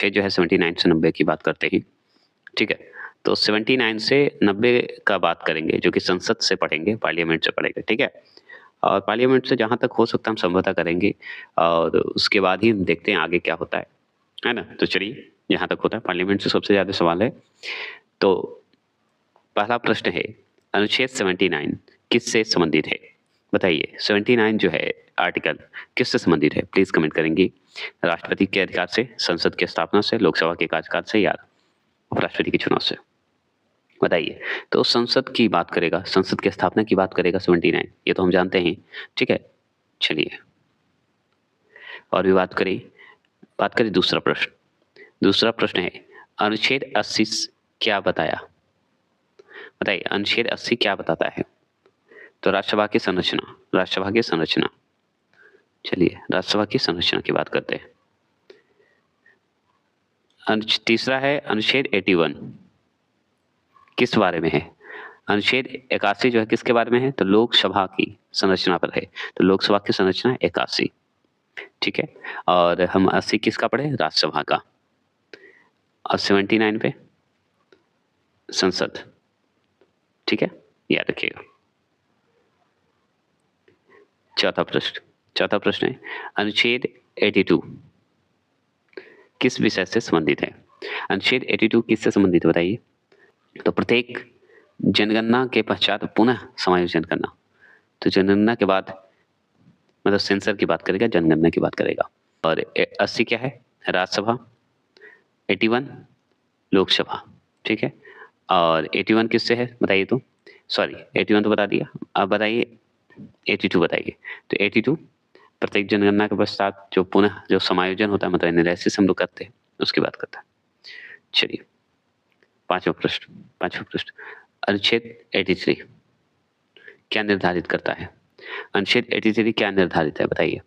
फिर जो है 79 से 90 की बात करते हैं, ठीक है? तो 79 से 90 का बात करेंगे, जो कि संसद से पढ़ेंगे, पार्लियामेंट से पढ़ेंगे, ठीक है? और पार्लियामेंट से जहाँ तक हो सकता है हम समझौता करेंगे और उसके बाद ही हम देखते हैं आगे क्या होता है ना? तो चलिए, जहाँ तक होता है पार्लियामेंट से सबसे ज़्यादा सवाल है। तो पहला प्रश्न है, अनुच्छेद 79 किससे संबंधित है? बताइए, 79 जो है आर्टिकल किससे संबंधित है? प्लीज़ कमेंट करेंगे। राष्ट्रपति के अधिकार से, संसद की स्थापना से, लोकसभा के कार्यकाल से या उपराष्ट्रपति के चुनाव से? बताइए। तो संसद की बात करेगा, संसद की स्थापना की बात करेगा 79, ये तो हम जानते हैं, ठीक है? चलिए, और भी बात करें दूसरा प्रश्न। दूसरा प्रश्न है, अनुच्छेद 80 क्या बताया? बताइए, अनुच्छेद 80 क्या बताता है? तो राज्यसभा की संरचना। चलिए, राज्यसभा की संरचना की बात करते हैं। तीसरा है अनुच्छेद 81 किस बारे में है? अनुच्छेद 81 जो है किसके बारे में है? तो लोकसभा की संरचना पर है। तो लोकसभा की संरचना 81, ठीक है? और हम 80 किसका पढ़े? राज्यसभा का। और 79 पे संसद, ठीक है? याद रखिएगा। चौथा प्रश्न है, अनुच्छेद 82 किस विषय से संबंधित है? अनुच्छेद 82 किससे संबंधित है बताइए? तो प्रत्येक जनगणना के पश्चात पुनः समायोजन करना। तो जनगणना के बाद मतलब सेंसर की बात करेगा, जनगणना की बात करेगा। और 80 क्या है? राज्यसभा, 81 लोकसभा, ठीक है? और 81 किससे है बताइए तो? सॉरी, 81 तो बता दिया, अब बताइए 82 बताइए। तो 82 प्रत्येक जनगणना के पश्चात जो पुनः जो समायोजन होता है, मतलब एनालिसिस हम लोग करते हैं, उसकी बात करता है। चलिए, पांचवा प्रश्न, अनुच्छेद 83 क्या निर्धारित करता है? अनुच्छेद 83 क्या निर्धारित है बताइए?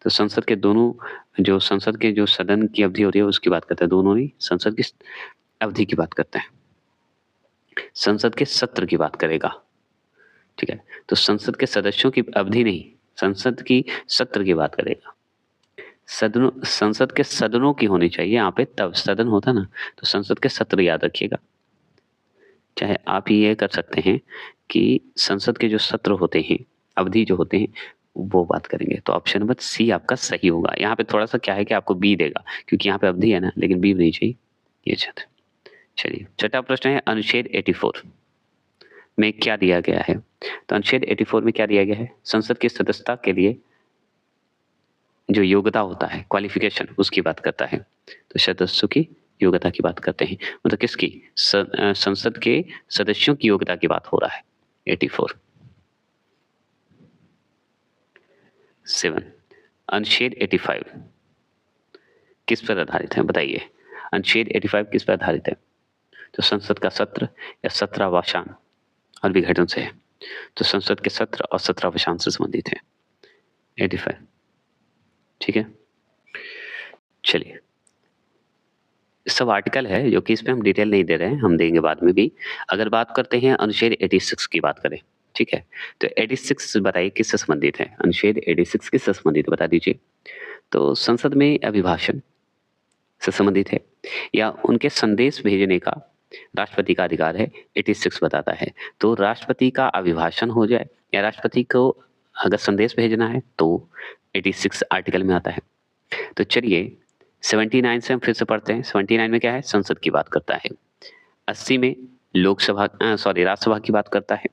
तो संसद के जो सदन की अवधि होती है उसकी बात करता है, दोनों ही संसद की अवधि की बात करता है, संसद के सत्र की बात करेगा, ठीक है? तो संसद के सदस्यों की अवधि नहीं, संसद की सत्र की बात करेगा। संसद के सदनों की होनी चाहिए यहाँ पे, तब सदन होता ना, तो संसद के सत्र याद रखिएगा। चाहे आप ये कर सकते हैं कि संसद के जो सत्र होते हैं, अवधि जो होते हैं, वो बात करेंगे। तो ऑप्शन नंबर सी आपका सही होगा। यहाँ पे थोड़ा सा क्या है कि आपको बी देगा, क्योंकि यहाँ पे अवधि है ना, लेकिन बी नहीं चाहिए, ये चाहते। चलिए, छठा प्रश्न है, अनुच्छेद 84 में क्या दिया गया है? तो अनुच्छेद 84 में क्या दिया गया है? संसद की सदस्यता के लिए जो योग्यता होता है, क्वालिफिकेशन, उसकी बात करता है। तो सदस्यों की योग्यता की बात करते हैं, मतलब किसकी? संसद के सदस्यों की योग्यता की बात हो रहा है। 84। 7 अनुच्छेद 85 किस पर आधारित है बताइए? अनुच्छेद 85 किस पर आधारित है? तो संसद का सत्र या सत्रावसान और विघटन से है। तो संसद के सत्र और सत्रावसान से संबंधित है 85, ठीक है? चलिए, सब आर्टिकल है जो कि इसमें हम डिटेल नहीं दे रहे हैं, हम देंगे बाद में भी। अगर बात करते हैं अनुच्छेद 86 की बात करें, ठीक है? तो 86 बताइए किससे संबंधित है? अनुच्छेद 86 किससे संबंधित बता दीजिए? तो संसद में अभिभाषण से संबंधित है या उनके संदेश भेजने का राष्ट्रपति का अधिकार है, 86 बताता है। तो राष्ट्रपति का अभिभाषण हो जाए या राष्ट्रपति को अगर संदेश भेजना है तो 86 आर्टिकल में आता है। तो चलिए, 79 से हम फिर से पढ़ते हैं। 79 में क्या है? संसद की बात करता है। 80 में राज्यसभा की बात करता है।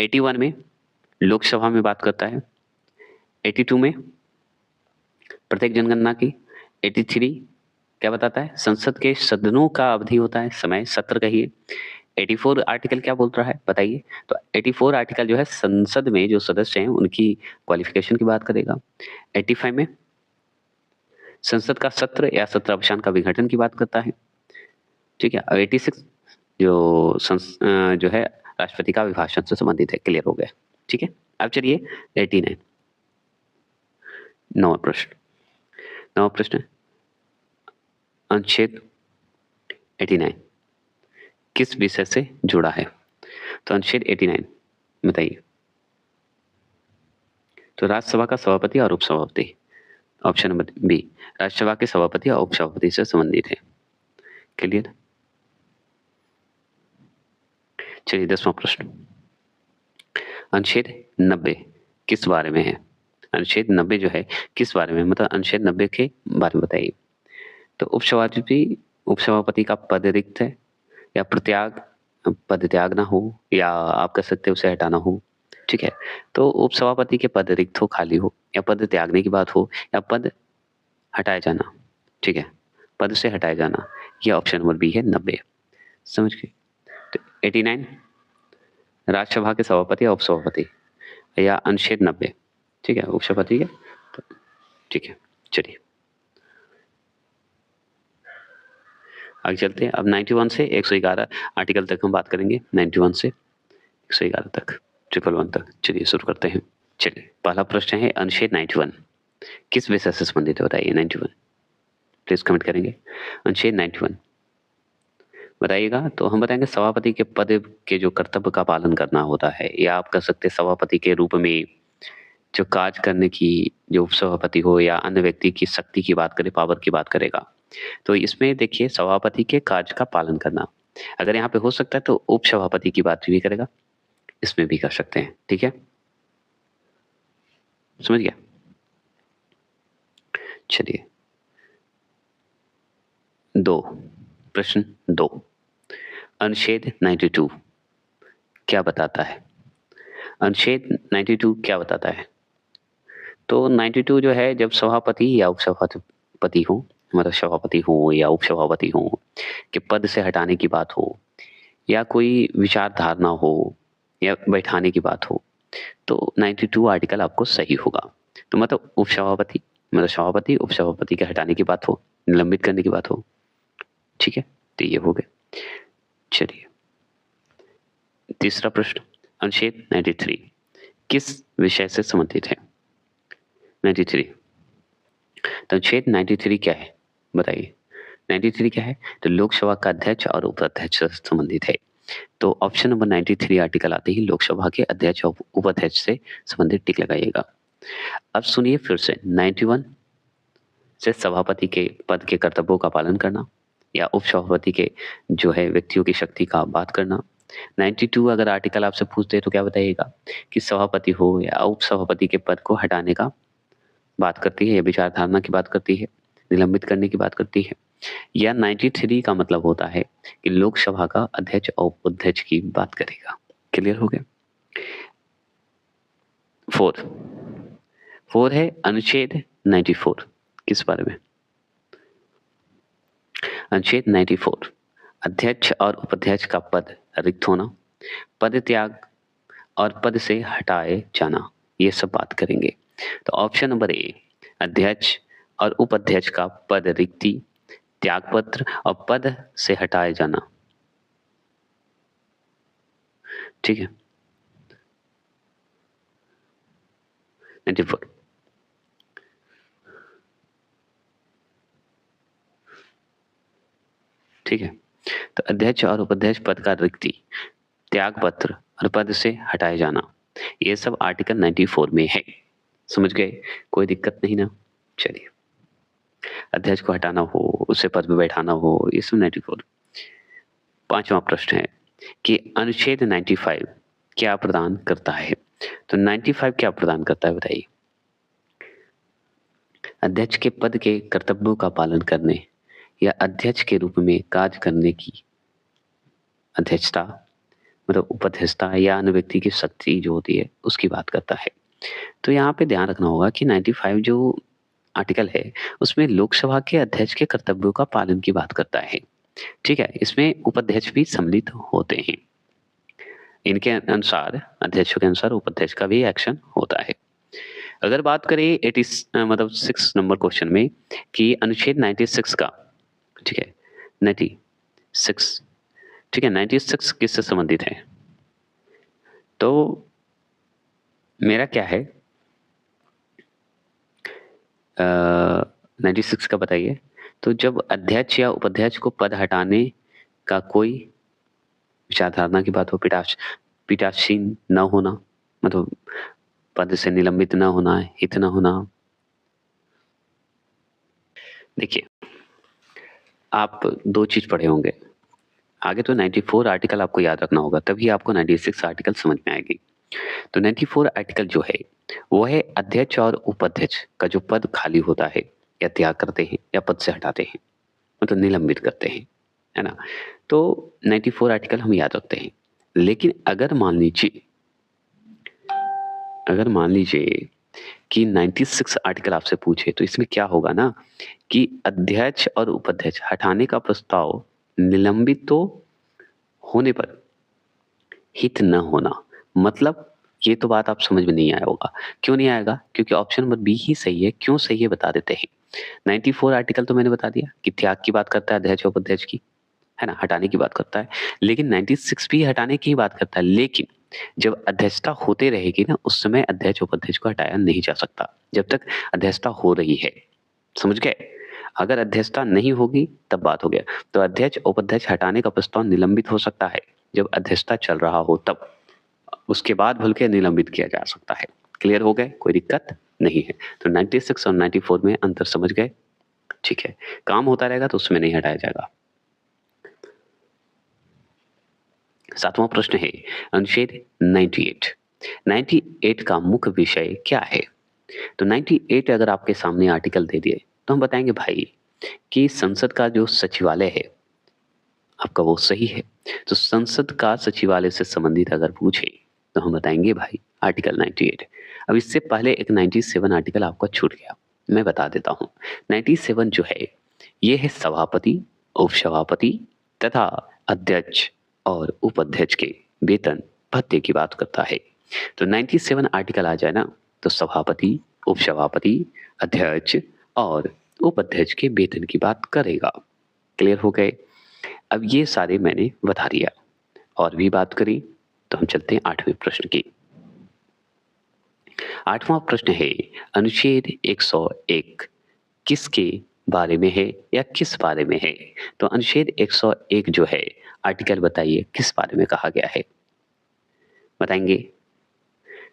81 में लोकसभा में बात करता है। 82 में प्रत्येक जनगणना की। 83 क्या बताता है? संसद के सदनों का अवधि होता है, समय, सत्र कहिए। 84 आर्टिकल क्या बोल रहा है बताइए? तो 84 आर्टिकल जो है संसद में जो सदस्य हैं उनकी क्वालिफिकेशन की बात करेगा। 85 में संसद का सत्र या सत्रावसान का विघटन की बात करता है, ठीक है? और 86 जो है राष्ट्रपति का अभिभाषण से संबंधित है। क्लियर हो गया, ठीक है? अब चलिए 89 नवा प्रश्न अनुच्छेद 89 किस विषय से जुड़ा है? तो अनुच्छेद 89 बताइए। तो राज्यसभा का सभापति और उपसभापति, ऑप्शन नंबर बी, राज्यसभा के सभापति या उपसभापति से संबंधित है। क्लियर? चलिए 10वां प्रश्न, अनुच्छेद 90 किस बारे में है? अनुच्छेद 90 जो है किस बारे में, मतलब अनुच्छेद 90 के बारे में बताइए। तो उपसभापति का पद रिक्त है, या पद त्याग ना हो, या आप कह सकते हैं उसे हटाना हो। ठीक है, तो उपसभापति के पद रिक्त हो, खाली हो, या पद त्यागने की बात हो, या पद हटाया जाना। ठीक है, पद से हटाया जाना, यह ऑप्शन नंबर बी है 90। समझ गए? तो 89 राज्यसभा के सभापति या उपसभापति, या अनुच्छेद 90। ठीक है, उपसभापति के। तो ठीक है, चलिए आगे चलते हैं। अब 91 से 111 आर्टिकल तक हम बात करेंगे, 91 से 111 तक, 111 तक। चलिए शुरू करते हैं। चलिए पहला प्रश्न है, अनुच्छेद 91 किस विषय से संबंधित है? बताइए 91, प्लीज कमेंट करेंगे। अनुच्छेद 91 बताइएगा। तो हम बताएंगे सभापति के पद के जो कर्तव्य का पालन करना होता है, या आप कह सकते हैं सभापति के रूप में जो कार्य करने की, जो उपसभापति हो या अन्य व्यक्ति की शक्ति की बात करे, पावर की बात करेगा। तो इसमें देखिए सभापति के कार्य का पालन करना, अगर यहाँ पे हो सकता है तो उपसभापति की बात भी करेगा, इसमें भी कर सकते हैं। ठीक है, समझ गया? चलिए प्रश्न 2, अनुच्छेद 92 क्या बताता है? अनुच्छेद 92 क्या बताता है? तो 92 जो है, जब सभापति या उपसभापति हो, मतलब सभापति हो या उपसभापति हो कि पद से हटाने की बात हो, या कोई विचारधारा हो, या बैठाने की बात हो, तो 92 आर्टिकल आपको सही होगा। तो मतलब उपसभापति, मतलब सभापति उपसभापति के हटाने की बात हो, निलंबित करने की बात हो। ठीक है, तो ये हो गए। चलिए तीसरा प्रश्न, अनुच्छेद 93 किस विषय से संबंधित है? 93, तो अनुच्छेद 93 क्या है बताइए? 93 क्या है? तो लोकसभा का अध्यक्ष और उपाध्यक्ष से संबंधित है। तो ऑप्शन नंबर 93 आर्टिकल आते ही लोकसभा के अध्यक्ष और उपाध्यक्ष से संबंधित टिक लगाइएगा। अब सुनिए फिर से, 91 से सभापति के पद के कर्तव्यों का पालन करना, या उपसभापति के जो है व्यक्तियों की शक्ति का बात करना। 92 अगर आर्टिकल आपसे पूछते हैं तो क्या बताइएगा कि सभापति हो या उपसभापति के पद को हटाने का बात करती है, या विचारधारा की बात करती है, निलंबित करने की बात करती है, या 93 का मतलब होता है कि लोकसभा का अध्यक्ष और उपाध्यक्ष की बात करेगा। क्लियर हो गया? 4 है अनुच्छेद 94 किस बारे में? अनुच्छेद 94 अध्यक्ष और उपाध्यक्ष का पद रिक्त होना, पद त्याग और पद से हटाए जाना, ये सब बात करेंगे। तो ऑप्शन नंबर ए, अध्यक्ष और उपाध्यक्ष का पद रिक्ति, त्यागपत्र और पद से हटाए जाना। ठीक है, 94। ठीक है, तो अध्यक्ष और उपाध्यक्ष पद का रिक्ति, त्यागपत्र और पद से हटाए जाना, ये सब आर्टिकल 94 में है। समझ गए? कोई दिक्कत नहीं ना? चलिए, अध्यक्ष को हटाना हो, उसे पद पे बैठाना हो, ये सब 94। 5वां प्रश्न है कि अनुच्छेद 95 क्या प्रदान करता है? तो 95 क्या प्रदान करता है बताइए? अध्यक्ष के पद के कर्तव्यों का पालन करने या अध्यक्ष के रूप में कार्य करने की अध्यक्षता, मतलब उपाध्यक्षता या अन्य व्यक्ति की शक्ति जो होती है उसकी बात करता है। तो यहाँ पे ध्यान रखना होगा कि 95 जो आर्टिकल है उसमें लोकसभा के अध्यक्ष के कर्तव्यों का पालन की बात करता है। ठीक है, इसमें उपाध्यक्ष भी सम्मिलित होते हैं। इनके अनुसार, अध्यक्षों के अनुसार उपाध्यक्ष का भी एक्शन होता है। अगर बात करें 6 नंबर क्वेश्चन में कि अनुच्छेद 96 का, ठीक है 96, ठीक है 96 किससे संबंधित है? तो मेरा क्या है 96 का बताइए। तो जब अध्यक्ष या उपाध्यक्ष को पद हटाने का कोई विचारधारा की बात हो, पीठासीन न होना, मतलब पद से निलंबित न होना, हित न होना, देखिए, आप 2 चीज़ पढ़े होंगे। आगे तो 94 आर्टिकल आपको याद रखना होगा, तभी आपको 96 आर्टिकल समझ में आएगी। तो 94 आर्टिकल जो है, वो है अध्यक्ष और उपाध्यक्ष का जो पद खाली होता है या त्याग करते हैं या पद से हटाते हैं, मतलब निलंबित करते हैं, है ना? तो 94 आर्टिकल हम याद रखते हैं। लेकिन अगर मान लीजिए कि 96 आर्टिकल आपसे पूछे, तो इसमें क्या होगा ना कि अध्यक्ष और उपाध्यक्ष हटाने का प्रस्ताव निलंबित तो होने पर हित न होना, मतलब ये तो बात आप समझ में नहीं आया होगा। क्यों नहीं आएगा? क्योंकि ऑप्शन नंबर बी ही सही है। क्यों सही है बता देते हैं। 94 आर्टिकल तो मैंने बता दिया कि त्याग की बात करता है अध्यक्ष और उपाध्यक्ष की, है ना? हटाने की बात करता है। लेकिन 96 भी हटाने की ही बात करता है, लेकिन जब अध्यक्षता होते रहेगी ना, उस समय अध्यक्ष उपाध्यक्ष को हटाया नहीं जा सकता, जब तक अध्यक्षता हो रही है। समझ गए? अगर अध्यक्षता नहीं होगी तब बात हो गया। तो अध्यक्ष उपाध्यक्ष हटाने का प्रस्ताव निलंबित हो सकता है जब अध्यक्षता चल रहा हो तब। उसके बाद भूल के निलंबित किया जा सकता है। क्लियर हो गए? कोई दिक्कत नहीं है। तो 96 और 94 में अंतर समझ गए? ठीक है। काम होता रहेगा तो उसमें नहीं हटाया जाएगा। 7वां प्रश्न है अनुच्छेद 98। 98 का मुख्य विषय क्या है? तो 98 अगर आपके सामने आर्टिकल दे दिए तो हम बताएंगे भाई कि संसद का जो सचिवालय है आपका वो सही है। तो संसद का सचिवालय से संबंधित अगर पूछे तो हम बताएंगे भाई आर्टिकल 98। अब इससे पहले एक 97 आर्टिकल आपका छूट गया, मैं बता देता हूँ। 97 जो है ये है सभापति, उपसभापति तथा अध्यक्ष और उपाध्यक्ष के वेतन भत्ते की बात करता है। तो 97 आर्टिकल आ जाए ना तो सभापति, उपसभापति, अध्यक्ष और उपाध्यक्ष के वेतन की बात करेगा। क्लियर हो गए? अब ये सारे मैंने बता दिया। और भी बात करी तो हम चलते हैं 8वें प्रश्न की। 8वां प्रश्न है अनुच्छेद 101 किसके बारे में है या किस बारे में है? तो अनुच्छेद 101 जो है आर्टिकल बताइए किस बारे में कहा गया है? बताएंगे?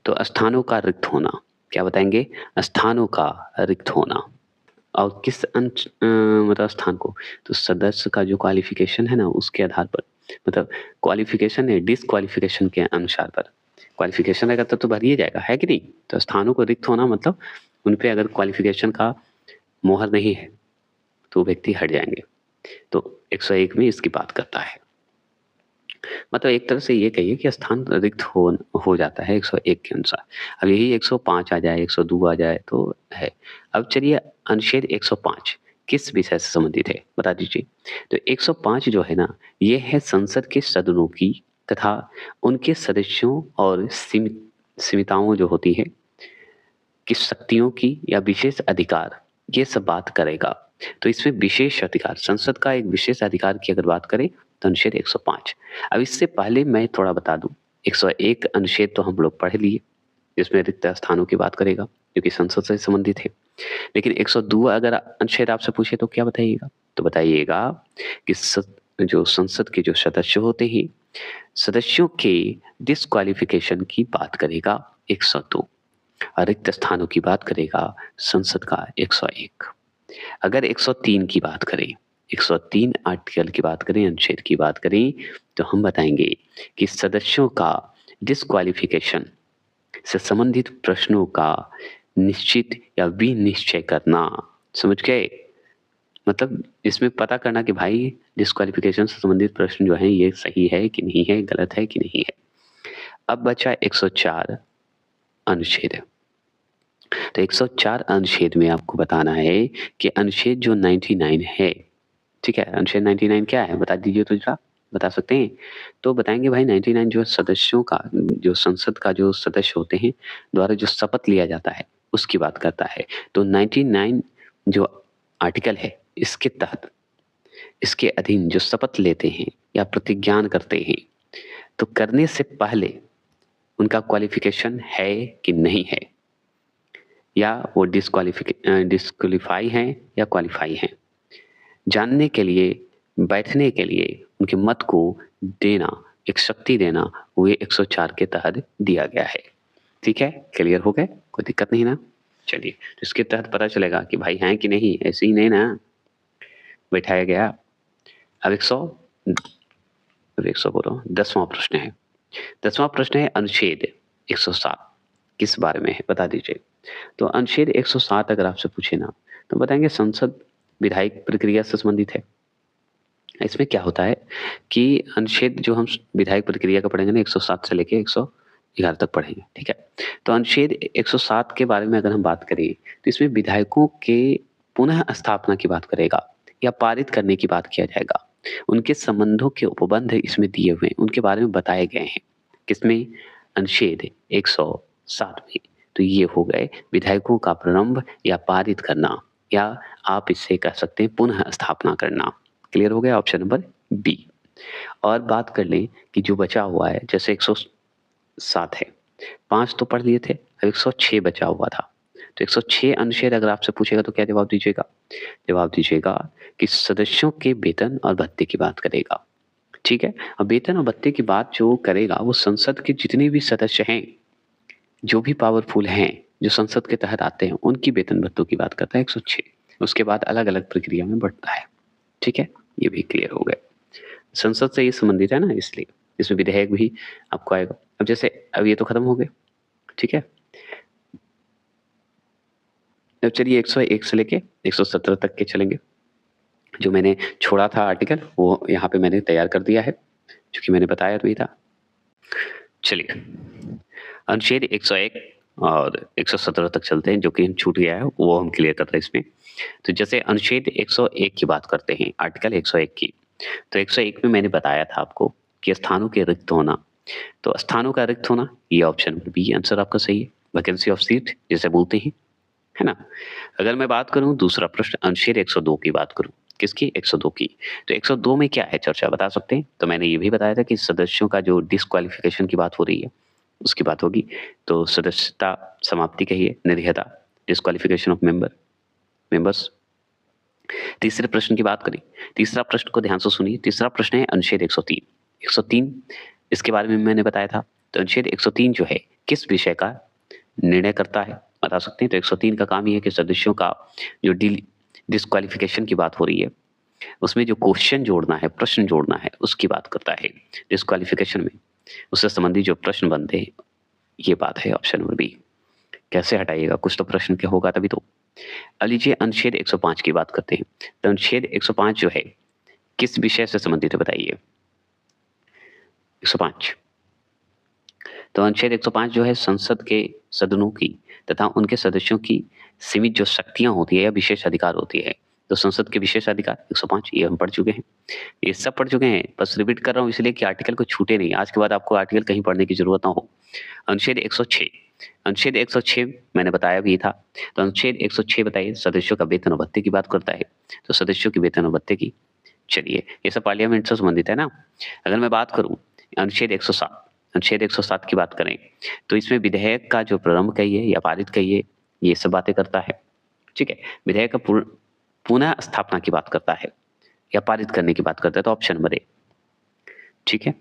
तो स्थानों का रिक्त होना। क्या बताएंगे? स्थानों का रिक्त होना। और किस मतलब स्थान को? तो सदस्य का जो क्वालिफिकेशन है ना उसके आधार पर, मतलब क्वालिफिकेशन है डिसक्वालिफिकेशन के अनुसार पर। क्वालिफिकेशन रहेगा तो भर ही जाएगा, है कि नहीं? तो स्थानों को रिक्त होना मतलब उन पे अगर क्वालिफिकेशन का मोहर नहीं है तो व्यक्ति हट जाएंगे। तो 101 में इसकी बात करता है। मतलब एक तरह से ये कहिए कि स्थान रिक्त हो जाता है 101 के अनुसार। अब यही 105 आ जाए, 102 आ जाए तो है। अब चलिए अनुच्छेद 105 किस विषय से संबंधित है बता दीजिए। तो 105 जो है ना ये है संसद के सदनों की तथा उनके सदस्यों और सीमिताओं जो होती है कि शक्तियों की या विशेष अधिकार ये सब बात करेगा। तो इसमें विशेष अधिकार, संसद का एक विशेष अधिकार की अगर बात करें तो अनुच्छेद 105। अब इससे पहले मैं थोड़ा बता दूं, 101 अनुच्छेद तो हम लोग पढ़ लिए जिसमें रिक्त स्थानों की बात करेगा क्योंकि संसद से संबंधित है। लेकिन 102 अगर अनुच्छेद आपसे पूछे तो क्या बताइएगा? तो बताइएगा कि जो संसद के जो सदस्य होते हैं सदस्यों के डिस्क्वालिफिकेशन की बात करेगा 102। रिक्त स्थानों की बात करेगा संसद का 101। अगर 103 की बात करें, 103 आर्टिकल की बात करें, अनुच्छेद की बात करें तो हम बताएंगे कि सदस्यों का डिस्क्वालिफिकेशन से संबंधित प्रश्नों का निश्चित या विनिश्चय करना। समझ गए? मतलब इसमें पता करना कि भाई डिस्क्वालिफिकेशन से संबंधित प्रश्न जो है ये सही है कि नहीं है, गलत है कि नहीं है। अब बचा 104 अनुच्छेद। तो 104 अनुच्छेद में आपको बताना है कि अनुच्छेद जो 99 है, ठीक है, अनुच्छेद 99 क्या है बता दीजिए तो जरा, बता सकते हैं? तो बताएंगे भाई 99 जो सदस्यों का, जो संसद का जो सदस्य होते हैं द्वारा जो शपथ लिया जाता है उसकी बात करता है। तो 99 जो आर्टिकल है इसके तहत, इसके अधीन जो शपथ लेते हैं या प्रतिज्ञान करते हैं तो करने से पहले उनका क्वालिफिकेशन है कि नहीं है, या वो डिस्क्वालीफाई हैं या क्वालिफाई हैं, जानने के लिए, बैठने के लिए उनके मत को देना, एक शक्ति देना, वो ये 104 के तहत दिया गया है। ठीक है, क्लियर हो गए? कोई दिक्कत नहीं ना? चलिए, तो इसके तहत पता चलेगा कि भाई हैं कि नहीं, ऐसे ही नहीं ना। बैठाया गया। अब 100 बोलो 10वां प्रश्न है। 10वां प्रश्न है अनुच्छेद 107 किस बारे में है बता दीजिए। तो अनुच्छेद 107 अगर आपसे पूछे ना तो बताएंगे संसद विधायिक प्रक्रिया से संबंधित है। इसमें क्या होता है कि अनुच्छेद जो हम विधायक प्रक्रिया का पढ़ेंगे ना 107 से लेके 111 तक पढ़ेंगे, ठीक है। तो अनुच्छेद 107 के बारे में अगर हम बात करें तो इसमें विधायकों के पुनः स्थापना की बात करेगा या पारित करने की बात किया जाएगा। उनके संबंधों के उपबंध इसमें दिए हुए हैं, उनके बारे में बताए गए हैं। किसमें? अनुच्छेद 107 में। तो ये हो गए विधायकों का प्रारंभ या पारित करना, या आप इससे कह सकते हैं पुनः स्थापना करना। क्लियर हो गया ऑप्शन नंबर बी। और बात कर लें कि जो बचा हुआ है, जैसे 107 है, 5 तो पढ़ लिए थे, अब 106 बचा हुआ था। तो 106 अनुच्छेद अगर आपसे पूछेगा तो क्या जवाब दीजिएगा? जवाब दीजिएगा कि सदस्यों के वेतन और भत्ते की बात करेगा, ठीक है। अब वेतन और भत्ते की बात जो करेगा वो संसद के जितने भी सदस्य हैं, जो भी पावरफुल हैं, जो संसद के तहत आते हैं, उनकी वेतन भत्तों की बात करता है 106। उसके बाद अलग अलग प्रक्रिया में बढ़ता है, ठीक है। ये भी क्लियर हो गए। संसद से ये संबंधित है ना, इसलिए इसमें विधेयक भी आपको आएगा। अब जैसे अब ये तो खत्म हो गए, ठीक है। अब चलिए 101 से लेके 117 तक के चलेंगे। जो मैंने छोड़ा था आर्टिकल वो यहाँ पे मैंने तैयार कर दिया है, क्योंकि मैंने बताया तो ही था। चलिए अनुच्छेद 101 और 117 तक चलते हैं, जो कि हम छूट गया है वो हम क्लियर करते हैं इसमें। तो जैसे अनुच्छेद 101 की बात करते हैं, आर्टिकल 101 की। तो 101 में मैंने बताया था आपको कि स्थानों के रिक्त होना। तो स्थानों का रिक्त होना, ये ऑप्शन बी आंसर आपका सही है। वैकेंसी ऑफ सीट जिसे बोलते हैं, है ना। अगर मैं बात करूं दूसरा प्रश्न अनुच्छेद 102 की बात करूं, किसकी? 102 की। तो 102 में क्या है चर्चा बता सकते हैं? तो मैंने ये भी बताया था कि सदस्यों का जो डिस्क्वालिफिकेशन की बात हो रही है उसकी बात होगी। तो सदस्यता समाप्ति कहिए, निर्हयता, डिस्क्वालिफिकेशन ऑफ मेंबर्स। तीसरे प्रश्न की बात करें, तीसरा प्रश्न को ध्यान से सुनिए। तीसरा प्रश्न है अनुच्छेद 103। 103 इसके बारे में मैंने बताया था। तो अनुच्छेद 103 जो है किस विषय का निर्णय करता है बता सकते हैं? तो 103 का काम ये है कि सदस्यों का जो डिस्क्वालिफिकेशन की बात हो रही है उसमें जो क्वेश्चन जोड़ना है, प्रश्न जोड़ना है, उसकी बात करता है। डिस्क्वालिफिकेशन में उससे संबंधित जो प्रश्न बनते हैं, ये बात है ऑप्शन नंबर बी। कैसे हटाइएगा? कुछ तो प्रश्न क्या होगा तभी तो। अब लीजिए अनुच्छेद 105 की बात करते हैं। तो अनुच्छेद 105 जो है किस विषय से संबंधित है बताइए? 105 तो अनुच्छेद 105 जो है संसद के सदनों की तथा उनके सदस्यों की सीमित जो शक्तियां होती है या विशेष अधिकार होती है। तो संसद के विशेष अधिकार 105 ये हम पढ़ चुके हैं, ये सब पढ़ चुके हैं। बस रिपीट कर रहा हूँ इसलिए कि आर्टिकल को छूटे नहीं, आज के बाद आपको आर्टिकल कहीं पढ़ने की जरूरत ना हो। अनुच्छेद 106, अनुच्छेद 106 मैंने बताया भी था। तो अनुच्छेद 106 बताइए सदस्यों का वेतन और भत्ते की बात करता है। तो सदस्यों की वेतन और भत्ते की, चलिए ये सब पार्लियामेंट से संबंधित है ना। अगर मैं बात करूं अनुच्छेद 107, अनुच्छेद 107 की बात करें तो इसमें विधेयक का जो प्रारंभ कहिए या पारित कहिए, ये सब बातें करता है, ठीक है। विधेयक का पुनः स्थापना की बात करता है या पारित करने की बात करता है। तो ऑप्शन नंबर ए, ठीक है।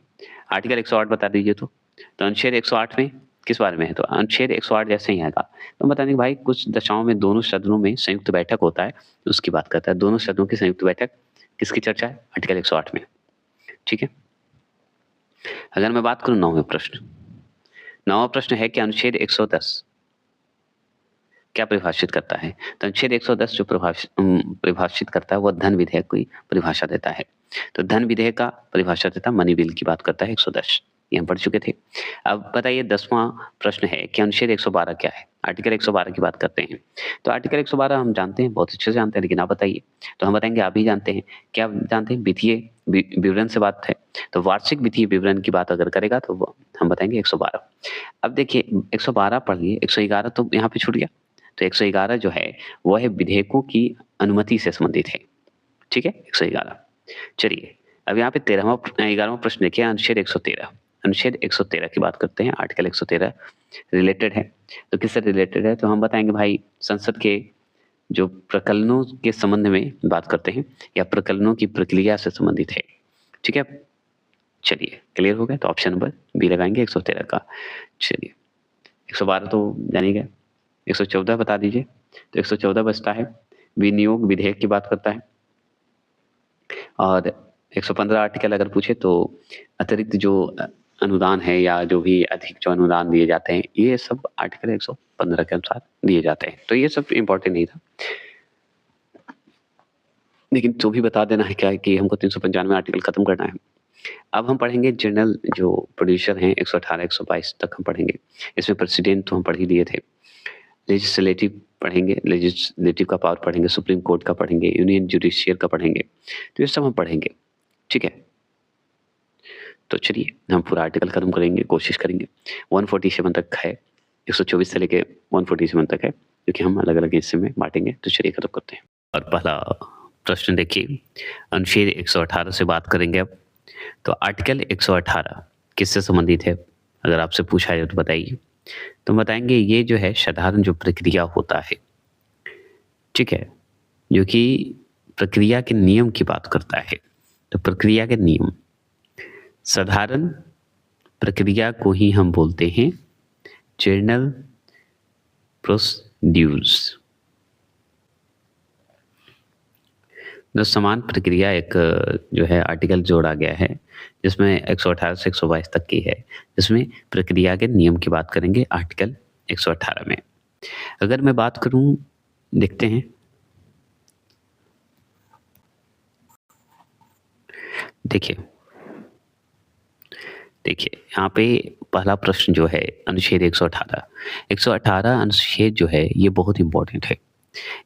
आर्टिकल 108 बता दीजिए। तो अनुच्छेद 108 में किस बारे में है? तो अनुच्छेद 108 जैसे ही आएगा तो बता दें कि भाई कुछ दशाओं में दोनों सदनों में संयुक्त बैठक होता है, उसकी बात करता है। दोनों सदनों की संयुक्त बैठक किसकी चर्चा है? आर्टिकल 108 में, ठीक है। अगर मैं बात करूं 9वें प्रश्न, 9वां प्रश्न है कि अनुच्छेद 110 क्या परिभाषित करता है? तो अनुच्छेद 110 जो परिभाषित करता है वह धन विधेयक की परिभाषा देता है। तो धन विधेयक का परिभाषा देता मनी बिल की बात करता है 110, ये हम पढ़ चुके थे। अब बताइए 10वां प्रश्न है कि अनुच्छेद 112 क्या है? आर्टिकल 112 की बात करते हैं। तो आर्टिकल 112 हम जानते हैं, बहुत अच्छे से जानते हैं, लेकिन आप बताइए। तो हम बताएंगे आप भी जानते हैं। क्या जानते हैं? वित्तीय विवरण से बात है। तो वार्षिक वित्तीय विवरण की बात अगर करेगा तो हम बताएंगे 112। अब देखिए 112 पढ़ लिए, 111 तो यहाँ पे छूट गया। तो 111 जो है वो है विधेयकों की अनुमति से संबंधित है, ठीक है। 111, चलिए अब यहाँ पे 11वां प्रश्न देखिए अनुच्छेद 113। अनुच्छेद 113 की बात करते हैं। आर्टिकल 113 रिलेटेड है। तो किससे रिलेटेड है? तो हम बताएंगे भाई संसद के जो प्रकलनों के संबंध में बात करते हैं या प्रकलनों की प्रक्रिया से संबंधित है, ठीक है। चलिए क्लियर हो गया। तो ऑप्शन नंबर बी लगाएंगे 113 का। चलिए 112 तो जानिए गए, 114 बता दीजिए। तो 114 बचता है विनियोग विधेयक की बात करता है, और 115 आर्टिकल अगर पूछे तो अतिरिक्त जो अनुदान है या जो भी अधिक जो अनुदान दिए जाते हैं, ये सब आर्टिकल 115 के अनुसार दिए जाते हैं। तो ये सब इम्पोर्टेंट नहीं था, लेकिन तो भी बता देना है क्या कि हमको 395 आर्टिकल खत्म करना है। अब हम पढ़ेंगे जनरल जो प्रोड्यूसर हैं 118 122 तक हम पढ़ेंगे। इसमें प्रेसिडेंट तो हम पढ़ ही लिए थे, लेजिस्लेटिव पढ़ेंगे, लेजिस्लेटिव का पावर पढ़ेंगे, सुप्रीम कोर्ट का पढ़ेंगे, यूनियन जुडिशियल का पढ़ेंगे, तो ये सब हम पढ़ेंगे, ठीक है। तो चलिए हम पूरा आर्टिकल खत्म करेंगे, कोशिश करेंगे। 147 तक है, 124 से लेके 147 तक है, क्योंकि हम अलग अलग हिस्से में बांटेंगे। तो चलिए खत्म करते हैं। और पहला प्रश्न देखिए, अनुच्छेद 118 से बात करेंगे अब। तो आर्टिकल 118 किससे संबंधित है, अगर आपसे पूछा जाए तो बताइए। तो बताएंगे ये जो है साधारण जो प्रक्रिया होता है, ठीक है, जो कि प्रक्रिया के नियम की बात करता है। तो प्रक्रिया के नियम, साधारण प्रक्रिया को ही हम बोलते हैं जनरल प्रोसीड्यूर्स। जो समान प्रक्रिया एक जो है आर्टिकल जोड़ा गया है, जिसमें 118 से 122 तक की है, जिसमें प्रक्रिया के नियम की बात करेंगे आर्टिकल 118 में। अगर मैं बात करूं, देखते हैं, देखिए यहाँ पे पहला प्रश्न जो है अनुच्छेद 118 अनुच्छेद जो है ये बहुत इंपॉर्टेंट है।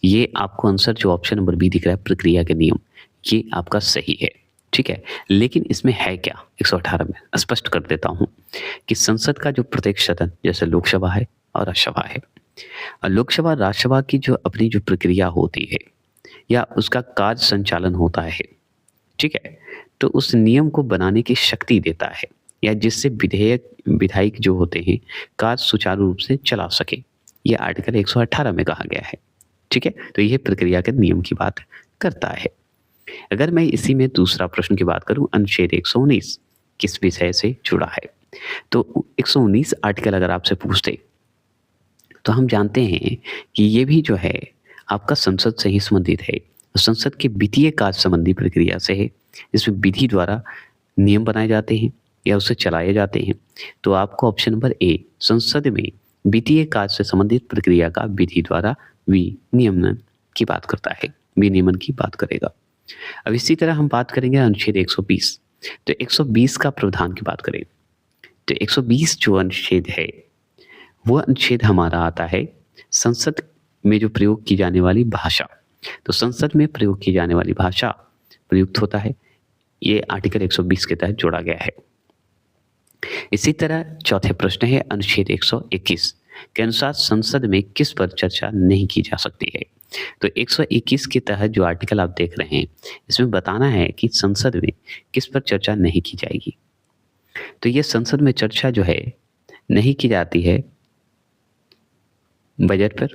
ये आपको आंसर जो ऑप्शन नंबर बी दिख रहा है प्रक्रिया के नियम, ये आपका सही है, ठीक है। लेकिन इसमें है क्या 118 में, स्पष्ट कर देता हूं कि संसद का जो प्रत्येक सदन, जैसे लोकसभा है और राज्यसभा है, लोकसभा राज्यसभा की जो अपनी जो प्रक्रिया होती है या उसका कार्य संचालन होता है, ठीक है, तो उस नियम को बनाने की शक्ति देता है, या जिससे विधायक जो होते हैं कार्य सुचारू रूप से चला सके, ये आर्टिकल 118 में कहा गया है, ठीक है। तो यह प्रक्रिया के नियम की बात करता है। अगर मैं इसी में दूसरा प्रश्न की बात करूं, अनुच्छेद 119 किस विषय से जुड़ा है, तो 119 आर्टिकल अगर आपसे पूछते तो हम जानते हैं कि ये भी जो है आपका संसद से ही संबंधित है, संसद के वित्तीय कार्य संबंधी प्रक्रिया से है, जिसमें विधि द्वारा नियम बनाए जाते हैं या उसे चलाए जाते हैं। तो आपको ऑप्शन नंबर ए, संसद में वित्तीय कार्य से संबंधित प्रक्रिया का विधि द्वारा विनियमन की बात करता है, विनियमन की बात करेगा। अब इसी तरह हम बात करेंगे अनुच्छेद 120। तो 120 का प्रावधान की बात करें तो 120 जो अनुच्छेद है वो अनुच्छेद हमारा आता है संसद में जो प्रयोग की जाने वाली भाषा। तो संसद में प्रयोग की जाने वाली भाषा प्रयुक्त होता है, ये आर्टिकल 120 के तहत जोड़ा गया है। इसी तरह चौथे प्रश्न है अनुच्छेद 121 के अनुसार संसद में किस पर चर्चा नहीं की जा सकती है। तो 121 के तहत जो आर्टिकल आप देख रहे हैं, इसमें बताना है कि संसद में किस पर चर्चा नहीं की जाएगी। तो ये संसद में चर्चा जो है नहीं की जाती है बजट पर,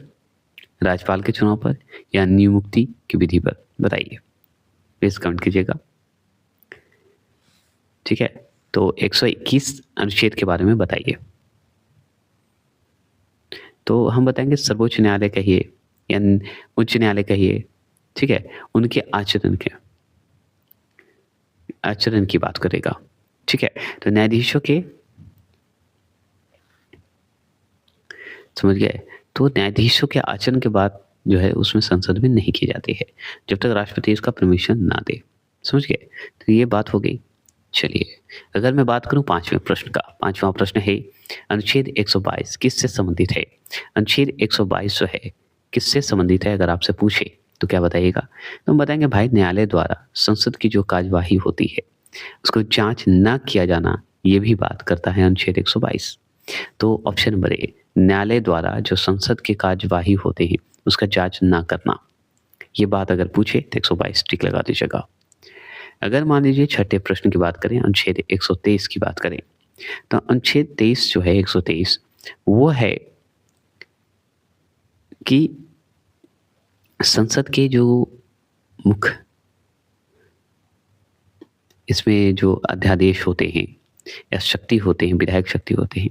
राज्यपाल के चुनाव पर, या नियुक्ति की विधि पर। बताइए, प्लीज कमेंट कीजिएगा, ठीक है। तो 121 अनुच्छेद के बारे में बताइए। तो हम बताएंगे सर्वोच्च न्यायालय कहिए या उच्च न्यायालय कहिए, ठीक है, उनके आचरण की बात करेगा, ठीक है। तो न्यायाधीशों के, समझ गए, तो न्यायाधीशों के आचरण के बाद जो है उसमें संसद में नहीं की जाती है जब तक राष्ट्रपति इसका परमिशन ना दे, समझ गए। तो ये बात हो गई। चलिए अगर मैं बात करूं पांचवें प्रश्न का, पांचवा प्रश्न है अनुच्छेद 122 किससे संबंधित है। अनुच्छेद 122 जो है किससे संबंधित है, अगर आपसे पूछे तो क्या बताइएगा। तो हम बताएंगे भाई न्यायालय द्वारा संसद की जो कार्यवाही होती है उसको जांच ना किया जाना, ये भी बात करता है अनुच्छेद 122। तो ऑप्शन नंबर ए, न्यायालय द्वारा जो संसद की कार्यवाही होते हैं उसका जांच ना करना, ये बात अगर पूछे तो 122 टिक लगा दीजिएगा। अगर मान लीजिए छठे प्रश्न की बात करें, अनुच्छेद 123 की बात करें, तो अनुच्छेद 23 जो है 123 वो है कि संसद के जो मुख्य इसमें जो अध्यादेश होते हैं या शक्ति होते हैं, विधायक शक्ति होते हैं,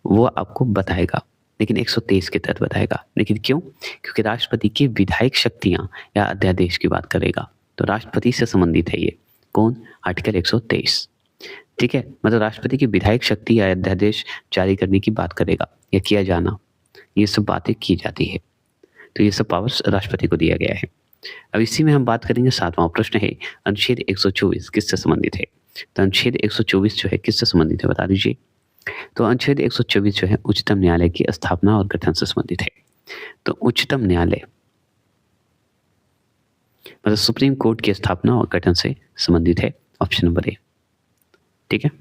वो आपको बताएगा, लेकिन 123 के तहत बताएगा। लेकिन क्यों? क्योंकि राष्ट्रपति की विधायक शक्तियां या अध्यादेश की बात करेगा, तो राष्ट्रपति से संबंधित है ये। कौन? आर्टिकल 123। ठीक है, मतलब राष्ट्रपति की विधायक शक्ति या अध्यादेश जारी करने की बात करेगा या किया जाना, ये सब बातें की जाती है। तो ये सब पावर्स राष्ट्रपति को दिया गया है। अब इसी में हम बात करेंगे। 7वां प्रश्न है अनुच्छेद 124 किससे संबंधित है? तो अनुच्छेद 124 जो है किससे संबंधित है बता दीजिए। तो अनुच्छेद 124 जो है उच्चतम न्यायालय की स्थापना और गठन से संबंधित है। तो उच्चतम न्यायालय मतलब सुप्रीम कोर्ट की स्थापना और गठन से संबंधित है। Option number A. ठीक है,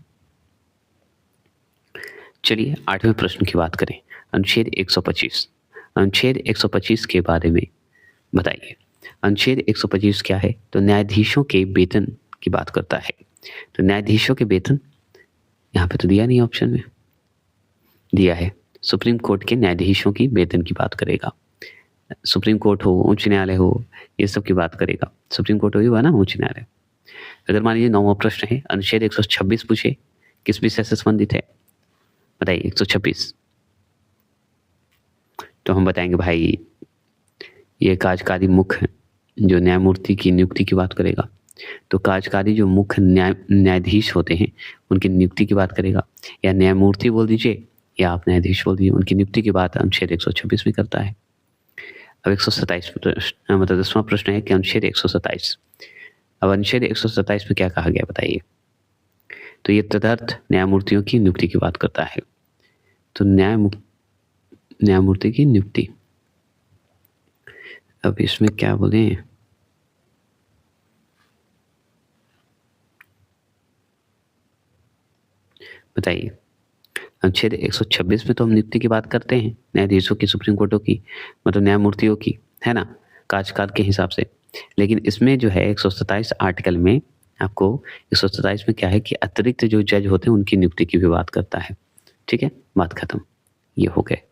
चलिए 8वें प्रश्न की बात करें। अनुच्छेद 125। अनुच्छेद 125 के बारे में बताइए। अनुच्छेद 125 क्या है? तो न्यायाधीशों के वेतन की बात करता है। तो न्यायाधीशों के वेतन यहाँ पे तो दिया नहीं, ऑप्शन में दिया है। सुप्रीम कोर्ट के न्यायाधीशों की वेतन की बात करेगा। सुप्रीम कोर्ट हो, उच्च न्यायालय हो, ये सब की बात करेगा। सुप्रीम कोर्ट हो ना, उच्च न्यायालय। अगर मान लीजिए 9वां प्रश्न है अनुच्छेद 126 पूछे किस विषय से संबंधित है बताइए। 126 तो हम बताएंगे भाई ये कार्यकारी मुख्य जो न्यायमूर्ति की नियुक्ति की बात करेगा। तो कार्यकारी जो मुख्य न्यायाधीश होते हैं उनकी नियुक्ति की बात करेगा, या न्यायमूर्ति बोल दीजिए या आप न्यायाधीश बोल दीजिए, उनकी नियुक्ति की बात अनुच्छेद 126 में करता है। अब 127 प्रश्न मतलब 10वां प्रश्न है कि अनुच्छेद 127। अब अनुच्छेद 127 में क्या कहा गया बताइए। तो ये तदर्थ न्यायमूर्तियों की नियुक्ति की बात करता है। तो न्यायमूर्ति की नियुक्ति, अब इसमें क्या बोले, बताइए। अनुच्छेद 126 में तो हम नियुक्ति की बात करते हैं न्यायाधीशों की, सुप्रीम कोर्टों की, मतलब न्यायमूर्तियों की, है ना, कार्यकाल के हिसाब से। लेकिन इसमें जो है 127 आर्टिकल में आपको 127 में क्या है कि अतिरिक्त जो जज होते हैं उनकी नियुक्ति की भी बात करता है। ठीक है, बात खत्म, ये हो गए।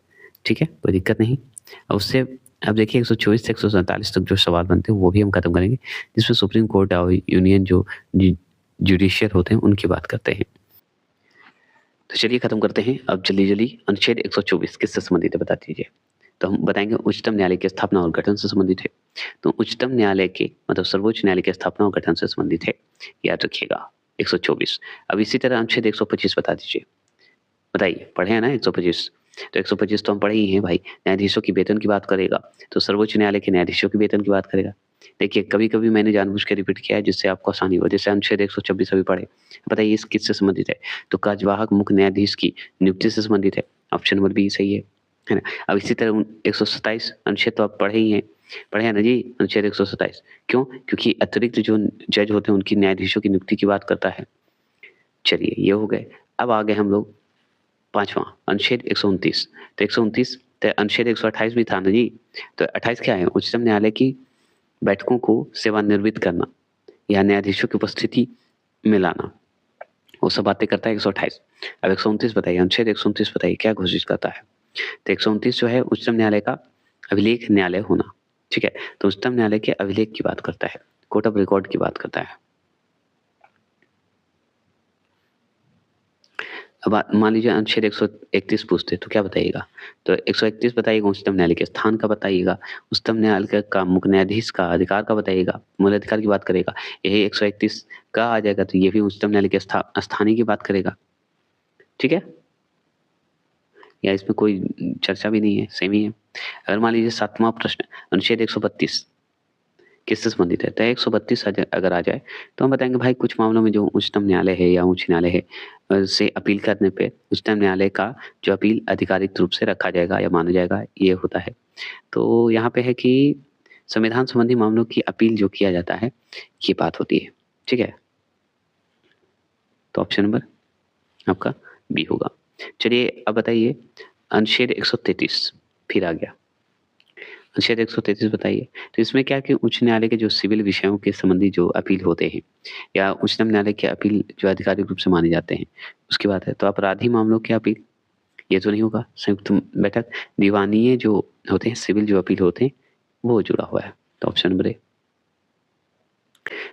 ठीक है, कोई दिक्कत नहीं। अब उससे अब देखिए 124 से 147 तक जो सवाल बनते हैं वो भी हम खत्म करेंगे, जिसमें सुप्रीम कोर्ट और यूनियन जो जुडिशियल होते हैं उनकी बात करते हैं। तो चलिए खत्म करते हैं अब जल्दी जल्दी। अनुच्छेद 124 किससे संबंधित है बता दीजिए। तो हम बताएंगे उच्चतम न्यायालय की स्थापना और गठन से संबंधित है। तो उच्चतम न्यायालय के मतलब सर्वोच्च न्यायालय की स्थापना और गठन से संबंधित है, याद रखिएगा 124। अब इसी तरह अनुच्छेद 125 बता दीजिए, बताइए। पढ़े हैं ना 125? तो 125 तो हम पढ़े ही हैं भाई। न्यायाधीशों की वेतन की बात करेगा, तो सर्वोच्च न्यायालय के न्यायाधीशों की वेतन की बात करेगा। देखिए कभी कभी मैंने जानबूझ के रिपीट किया है जिससे आपको आसानी हो। जैसे अनुच्छेद 126 अभी पढ़े, बताइए इस किससे संबंधित है। तो कार्यवाहक मुख्य न्यायाधीश की नियुक्ति से संबंधित है। ऑप्शन नंबर बी सही है ना। अब इसी तरह 127 अनुच्छेद तो आप पढ़े ही हैं, पढ़े हैं ना जी अनुच्छेद 127। क्यों? क्योंकि अतिरिक्त जो जज होते हैं उनकी न्यायाधीशों की नियुक्ति की बात करता है। चलिए ये हो गए। अब आगे हम लोग 5वां अनुच्छेद 129। तो 129 तो अनुच्छेद 128 भी था ना जी। तो 28 क्या है? उच्चतम न्यायालय की बैठकों को सेवानिवृत्त करना या न्यायाधीशों की उपस्थिति में लाना, वो सब बातें करता है 128। अब 129 बताइए, अनुच्छेद 129 बताइए क्या घोषित करता है। तो 129 जो है उच्चतम न्यायालय का अभिलेख न्यायालय होना। ठीक है, तो उच्चतम न्यायालय के अभिलेख की बात करता है, कोर्ट ऑफ रिकॉर्ड की बात करता है। अब मान लीजिए अनुच्छेद 131 पूछते तो क्या बताइएगा। तो 131 बताइएगा उच्चतम न्यायालय के स्थान का बताइएगा, उच्चतम न्यायालय का मुख्य न्यायाधीश का अधिकार का बताइएगा, मूल अधिकार की बात करेगा। यही 131 का आ जाएगा तो ये भी उच्चतम न्यायालय के स्थानीय की बात करेगा। ठीक है, या इसमें कोई चर्चा भी नहीं है, सेम ही है। अगर मान लीजिए 7वां प्रश्न अनुच्छेद 132 किससे संबंधित है। तो 132 अगर आ जाए तो हम बताएंगे भाई कुछ मामलों में जो उच्चतम न्यायालय है या उच्च न्यायालय है से अपील करने पे उच्चतम न्यायालय का जो अपील आधिकारिक रूप से रखा जाएगा या माना जाएगा, ये होता है। तो यहाँ पे है कि संविधान संबंधी मामलों की अपील जो किया जाता है ये बात होती है। ठीक है, तो ऑप्शन नंबर आपका बी होगा। चलिए अब बताइए अनुच्छेद 133 फिर आ गया। अनुच्छेद 133 बताइए। तो इसमें क्या है कि उच्च न्यायालय के जो सिविल विषयों के संबंधी जो अपील होते हैं या उच्चतम न्यायालय के अपील जो आधिकारिक रूप से माने जाते हैं उसकी बात है। तो अपराधी मामलों की अपील ये तो नहीं होगा। संयुक्त बैठक दीवानीय जो होते हैं, सिविल जो अपील होते हैं वो जुड़ा हुआ है। तो ऑप्शन नंबर ए।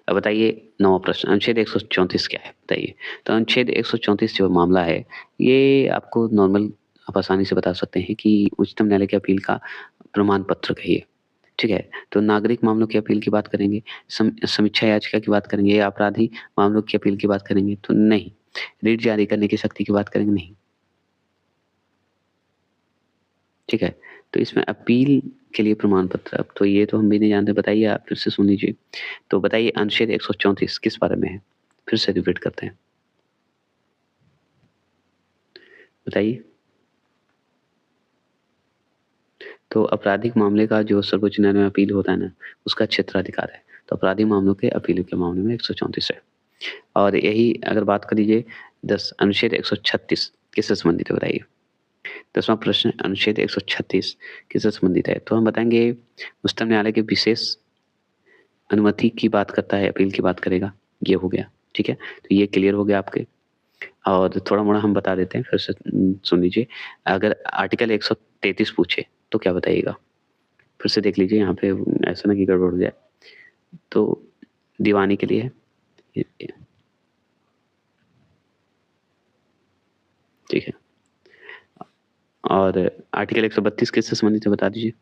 अब बताइए 9वां प्रश्न अनुच्छेद 134 क्या है बताइए। तो अनुच्छेद 134 जो मामला है ये आपको नॉर्मल आप आसानी से बता सकते हैं कि उच्चतम न्यायालय की अपील का प्रमाण पत्र कहिए। ठीक है, तो नागरिक मामलों की अपील की बात करेंगे, समीक्षा याचिका की बात करेंगे या आपराधिक मामलों की अपील की बात करेंगे? तो नहीं। रिट जारी करने की शक्ति की बात करेंगे? नहीं। ठीक है, तो इसमें अपील के लिए प्रमाण पत्र, अब तो ये तो हम भी नहीं जानते, बताइए आप फिर से सुन लीजिए। तो बताइए अनुच्छेद 134 किस बारे में है? फिर से रिपीट करते हैं। बताइए। तो आपराधिक मामले का जो सर्वोच्च न्यायालय में अपील होता है ना, उसका क्षेत्राधिकार है। तो आपराधिक मामलों के अपील के मामले में 134 है। और यही अगर बात कर लीजिए 10 अनुच्छेद 136 किससे संबंधित है बताइए? 10वां प्रश्न अनुच्छेद 136 किससे संबंधित है? तो हम बताएँगे उच्चतम न्यायालय के विशेष अनुमति की बात करता है, अपील की बात करेगा, ये हो गया, ठीक है? तो ये क्लियर हो गया आपके। और थोड़ा-मोड़ा हम बता देते हैं, फिर से सुन लीजिए। अगर आर्टिकल 133 पूछे, तो क्या बताइएगा? फिर से देख लीजिए यहाँ पे, ऐसा ना कि गड़बड़ हो जाए। तो दीवानी के लिए है। ये ठीक है। और आर्टिकल 132 किससे संबंधित है बता दीजिए?